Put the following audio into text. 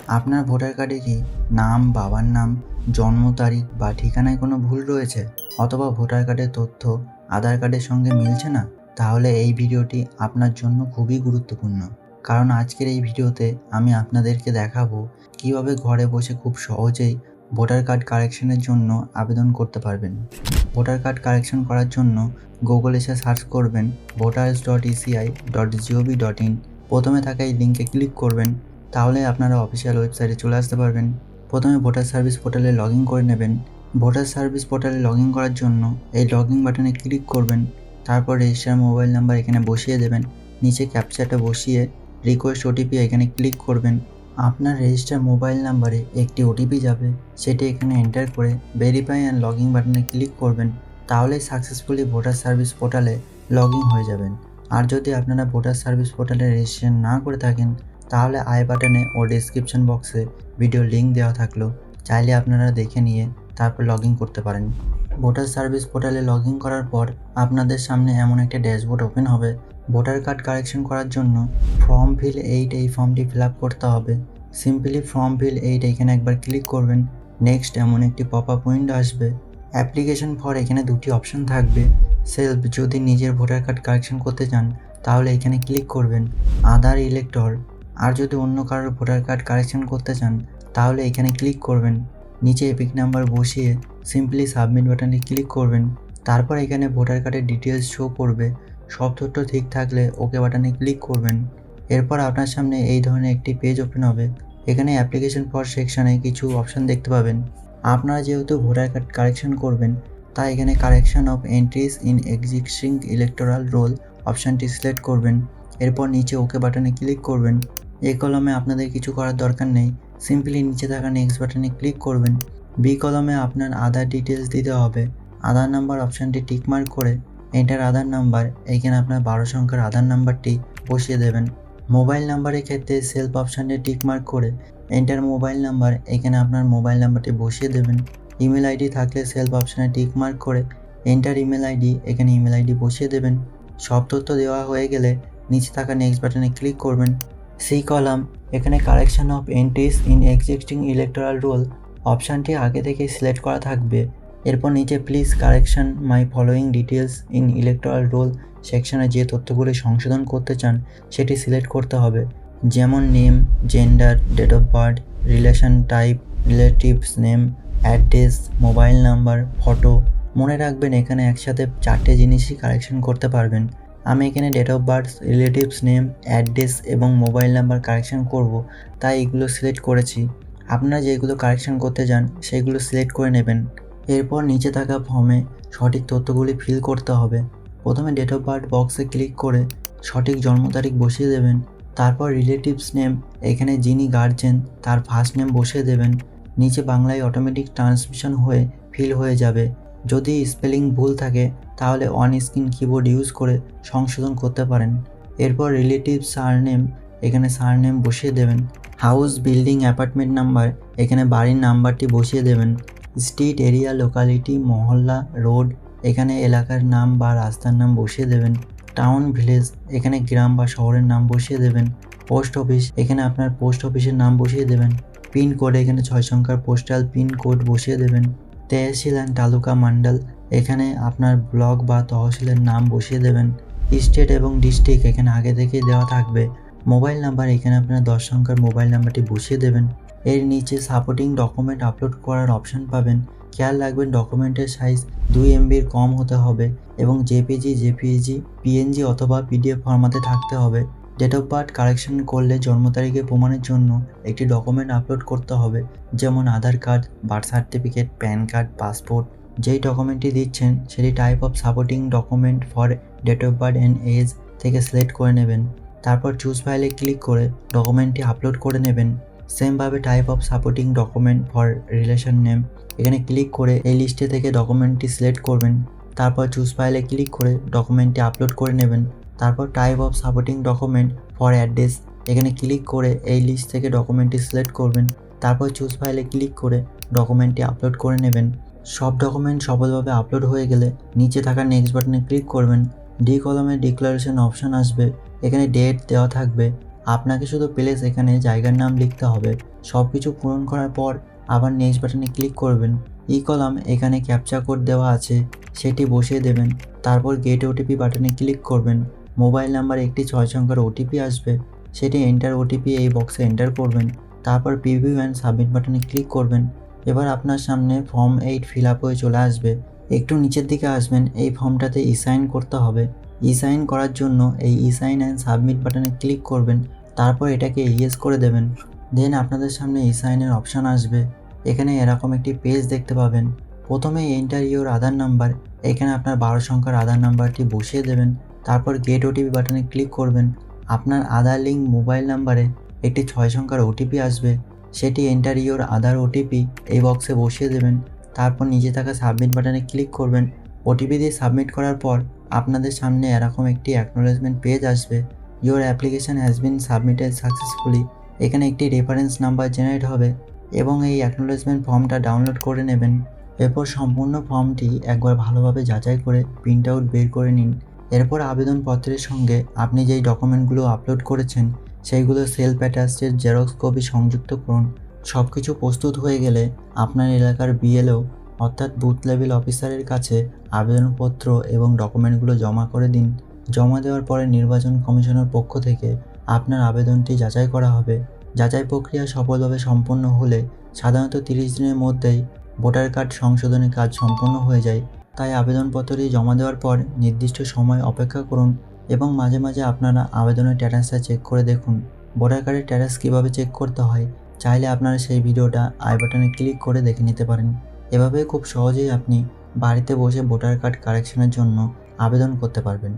আপনার ভোটার কার্ডে কি নাম, বাবার নাম, জন্ম তারিখ বা ঠিকানায় কোনো ভুল রয়েছে, অথবা ভোটার কার্ডের তথ্য আধার কার্ডের সঙ্গে মিলছে না? তাহলে এই ভিডিওটি আপনার জন্য খুবই গুরুত্বপূর্ণ। কারণ আজকের এই ভিডিওতে আমি আপনাদেরকে দেখাবো কিভাবে ঘরে বসে খুব সহজেই ভোটার কার্ড কারেকশনের জন্য আবেদন করতে পারবেন। ভোটার কার্ড কারেকশন করার জন্য গুগলে এসে সার্চ করবেন voters.eci.gov.in। প্রথমে থাকা এই লিঙ্কে ক্লিক করবেন, তাহলে আপনারা অফিসিয়াল ওয়েবসাইটে চলে আসতে পারবেন। প্রথমে ভোটার সার্ভিস পোর্টালে লগ ইন করে নেবেন। ভোটার সার্ভিস পোর্টালে লগ ইন করার জন্য এই লগ ইন বাটনে ক্লিক করবেন। তারপর রেজিস্টার মোবাইল নাম্বার এখানে বসিয়ে দেবেন। নিচে ক্যাপচাটা বসিয়ে রিকোয়েস্ট ওটিপি এখানে ক্লিক করবেন। আপনার রেজিস্টার মোবাইল নাম্বারে একটি ওটিপি যাবে, সেটি এখানে এন্টার করে ভেরিফাই অ্যান্ড লগ ইন বাটনে ক্লিক করবেন। তাহলেই সাকসেসফুলি ভোটার সার্ভিস পোর্টালে লগ ইন হয়ে যাবেন। আর যদি আপনারা ভোটার সার্ভিস পোর্টালে রেজিস্ট্রেশন না করে থাকেন, তাহলে আই বাটনে ও ডেসক্রিপশন বক্সে ভিডিও লিঙ্ক দেওয়া থাকলো, চাইলে আপনারা দেখে নিয়ে তারপর লগ ইন করতে পারেন। ভোটার সার্ভিস পোর্টালে লগ ইন করার পর আপনাদের সামনে এমন একটা ড্যাশবোর্ড ওপেন হবে। ভোটার কার্ড কারেকশন করার জন্য ফর্ম ফিল 8 এই ফর্মটি ফিল আপ করতে হবে। সিম্পলি ফর্ম ফিল 8 এখানে একবার ক্লিক করবেন। নেক্সট এমন একটি পপ আপ উইন্ডো আসবে। অ্যাপ্লিকেশন ফর এখানে দুটি অপশন থাকবে। সেলফ যদি নিজের ভোটার কার্ড কারেকশন করতে চান, তাহলে এখানে ক্লিক করবেন। আদার ইলেক্টর আর যদি অন্য কারোর ভোটার কার্ড কারেকশন করতে চান, তাহলে এখানে ক্লিক করবেন। নিচে এপিক নাম্বার বসিয়ে সিম্পলি সাবমিট বাটনে ক্লিক করবেন। তারপর এখানে ভোটার কার্ডের ডিটেলস শো করবে। সব তথ্য ঠিক থাকলে ওকে বাটনে ক্লিক করবেন। এরপর আপনার সামনে এই ধরনের একটি পেজ ওপেন হবে। এখানে অ্যাপ্লিকেশন ফর সেকশনে কিছু অপশন দেখতে পাবেন। আপনারা যেহেতু ভোটার কার্ড কারেকশন করবেন, তাই এখানে correction of entries in existing electoral role অপশানটি সিলেক্ট করবেন। এরপর নিচে ওকে বাটনে ক্লিক করবেন। এই কলমে আপনাদের কিছু করার দরকার নেই, সিম্পলি নিচে থাকা নেক্সট বাটনে ক্লিক করবেন। বি কলমে আপনার আধার ডিটেলস দিতে হবে। আধার নাম্বার অপশানটি টিকমার্ক করে এন্টার আধার নাম্বার, এইখানে আপনার 12 সংখ্যার আধার নাম্বারটি বসিয়ে দেবেন। মোবাইল নাম্বারের ক্ষেত্রে সেলফ অপশানটি টিকমার্ক করে এন্টার মোবাইল নাম্বার, এখানে আপনার মোবাইল নাম্বারটি বসিয়ে দেবেন। ইমেল আইডি থাকলে সেলফ অপশানে টিকমার্ক করে এন্টার ইমেল আইডি, এখানে ইমেল আইডি বসিয়ে দেবেন। সব তথ্য দেওয়া হয়ে গেলে নিচে থাকা নেক্সট বাটনে ক্লিক করবেন। সি কলাম এখানে correction of entries in existing electoral role অপশানটি আগে থেকেই সিলেক্ট করা থাকবে। এরপর নিচে please correction my following details in electoral role সেকশনে যে তথ্যগুলি সংশোধন করতে চান সেটি সিলেক্ট করতে হবে, যেমন name, gender, date of birth, relation type, relatives name, address, mobile number, photo. মনে রাখবেন এখানে একসাথে 4টে জিনিসই কারেকশন করতে পারবেন। আমি এখানে date of birth, relatives name, address এবং মোবাইল নাম্বার কারেকশন করব, তাই এগুলো সিলেক্ট করেছি। আপনারা যেগুলো কারেকশন করতে চান সেগুলো সিলেক্ট করে নেবেন। এরপর নিচে থাকা ফর্মে সঠিক তথ্যগুলি ফিল করতে হবে। প্রথমে ডেট অফ বার্থ বক্সে ক্লিক করে সঠিক জন্ম তারিখ বসিয়ে দেবেন। তারপর রিলেটিভস নেম, এখানে যিনি গার্জেন তার ফার্স্ট নেম বসিয়ে দেবেন। নিচে বাংলায় অটোমেটিক ট্রান্সমিশন হয়ে ফিল হয়ে যাবে। যদি স্পেলিং ভুল থাকে তাহলে অন স্ক্রিন কিবোর্ড ইউজ করে সংশোধন করতে পারেন। এরপর রিলেটিভ সারনেম, এখানে সারনেম বসিয়ে দেবেন। হাউস, বিল্ডিং, অ্যাপার্টমেন্ট নাম্বার, এখানে বাড়ির নাম্বারটি বসিয়ে দেবেন। স্ট্রিট, এরিয়া, লোকালিটি, মহল্লা, রোড, এখানে এলাকার নাম বা রাস্তার নাম বসিয়ে দেবেন। টাউন, ভিলেজ, এখানে গ্রাম বা শহরের নাম বসিয়ে দেবেন। পোস্ট অফিস, এখানে আপনার পোস্ট অফিসের নাম বসিয়ে দেবেন। পিন কোড, এখানে 6 সংখ্যার পোস্টাল পিন কোড বসিয়ে দেবেন। তহসিল অ্যান্ড তালুকা মণ্ডল, এখানে আপনার ব্লক বা তহসিলের নাম বসিয়ে দেবেন। স্টেট এবং ডিস্ট্রিক্ট, এখানে আগে থেকেই দেওয়া থাকবে। মোবাইল নাম্বার, এখানে আপনার 10 সংখ্যার মোবাইল নাম্বারটি বসিয়ে দেবেন। এর নিচে সাপোর্টিং ডকুমেন্ট আপলোড করার অপশান পাবেন। খেয়াল রাখবেন ডকুমেন্টের সাইজ 2 MBর কম হতে হবে এবং জেপিজি, জেপিইজি, পিএনজি অথবা পিডিএফ ফরম্যাটে থাকতে হবে। ডেট অফ বার্থ কারেকশন করলে জন্ম তারিখের প্রমাণের জন্য একটি ডকুমেন্ট আপলোড করতে হবে, যেমন Aadhaar card, birth certificate, pan card, passport. যেই ডকুমেন্টটি দিচ্ছেন সেটি type of supporting document for date of birth and age থেকে সিলেক্ট করে নেবেন। তারপর চুজ ফাইলে ক্লিক করে ডকুমেন্টটি আপলোড করে নেবেন। সেমভাবে type of supporting document for relation name, এখানে ক্লিক করে এই লিস্টে থেকে ডকুমেন্টটি সিলেক্ট করবেন। তারপর চুজ ফাইলে ক্লিক করে ডকুমেন্টটি আপলোড করে নেবেন। তারপর type of supporting document for address, এখানে ক্লিক করে এই লিস্ট থেকে ডকুমেন্টটি সিলেক্ট করবেন। তারপর চুজ ফাইলে ক্লিক করে ডকুমেন্টটি আপলোড করে নেবেন। সব ডকুমেন্ট সফলভাবে আপলোড হয়ে গেলে নিচে থাকা নেক্সট বাটনে ক্লিক করবেন। ডি কলামে ডিক্লারেশন অপশান আসবে, এখানে ডেট দেওয়া থাকবে। আপনাকে শুধু প্লেস, এখানে জায়গার নাম লিখতে হবে। সব কিছু পূরণ করার পর আবার নেক্সট বাটনে ক্লিক করবেন। ই কলাম এখানে ক্যাপচা কোড দেওয়া আছে, সেটি বসিয়ে দেবেন। তারপর গেট ওটিপি বাটনে ক্লিক করবেন। মোবাইল নাম্বারে একটি 6 সংখ্যার ওটিপি আসবে, সেটি এন্টার ওটিপি এই বক্সে এন্টার করবেন। তারপর প্রিভিউ অ্যান্ড সাবমিট বাটনে ক্লিক করবেন। এবার আপনার সামনে ফর্ম 8 ফিল আপ হয়ে চলে আসবে। একটু নিচের দিকে আসবেন, এই ফর্মটাতে ই সাইন করতে হবে। ই সাইন করার জন্য এই ই সাইন অ্যান্ড সাবমিট বাটনে ক্লিক করবেন। তারপর এটাকে ইয়েস করে দেবেন। দেন আপনাদের সামনে ই সাইনের অপশান আসবে। এখানে এরকম একটি পেজ দেখতে পাবেন। প্রথমে এন্টার ইউর আধার নাম্বার, এখানে আপনার 12 সংখ্যার আধার নাম্বারটি বসিয়ে দেবেন। তারপর গেট ওটিপি বাটনে ক্লিক করবেন। আপনার আধার লিঙ্ক মোবাইল নাম্বারে একটি 6 সংখ্যার ওটিপি আসবে, সেটি এন্টার ইউর আধার ওটিপি এই বক্সে বসিয়ে দেবেন। তারপর নিচে থাকা সাবমিট বাটনে ক্লিক করবেন। ওটিপি দিয়ে সাবমিট করার পর আপনাদের সামনে এরকম একটি অ্যাকনোলেজমেন্ট পেজ আসবে। Your application has been submitted successfully. এখানে একটি রেফারেন্স নাম্বার জেনারেট হবে এবং এই অ্যাকনোলেজমেন্ট ফর্মটা ডাউনলোড করে নেবেন। এরপর সম্পূর্ণ ফর্মটি একবার ভালোভাবে যাচাই করে প্রিন্ট আউট বের করে নিন। এরপর আবেদনপত্রের সঙ্গে আপনি যেই ডকুমেন্টগুলো আপলোড করেছেন সেইগুলো সেলফ অ্যাটাস্টেড জেরক্স কপি সংযুক্ত করুন। সব কিছু প্রস্তুত হয়ে গেলে আপনার এলাকার বিএলও অর্থাৎ বুথ লেভেল অফিসারের কাছে আবেদনপত্র এবং ডকুমেন্টগুলো জমা করে দিন। জমা দেওয়ার পরে নির্বাচন কমিশনের পক্ষ থেকে আপনার আবেদনটি যাচাই করা হবে। যাচাই প্রক্রিয়া সফলভাবে সম্পন্ন হলে সাধারণত 30 দিনের মধ্যেই ভোটার কার্ড সংশোধনের কাজ সম্পন্ন হয়ে যায়। তাই আবেদনপত্রটি জমা দেওয়ার পর নির্দিষ্ট সময় অপেক্ষা করুন এবং মাঝে মাঝে আপনারা আবেদনের স্ট্যাটাসটা চেক করে দেখুন। ভোটার কার্ডের স্ট্যাটাস কীভাবে চেক করতে হয় চাইলে আপনারা সেই ভিডিওটা আই বাটনে ক্লিক করে দেখে নিতে পারেন। এভাবে খুব সহজেই আপনি বাড়িতে বসে ভোটার কার্ড কারেকশনের জন্য আবেদন করতে পারবেন।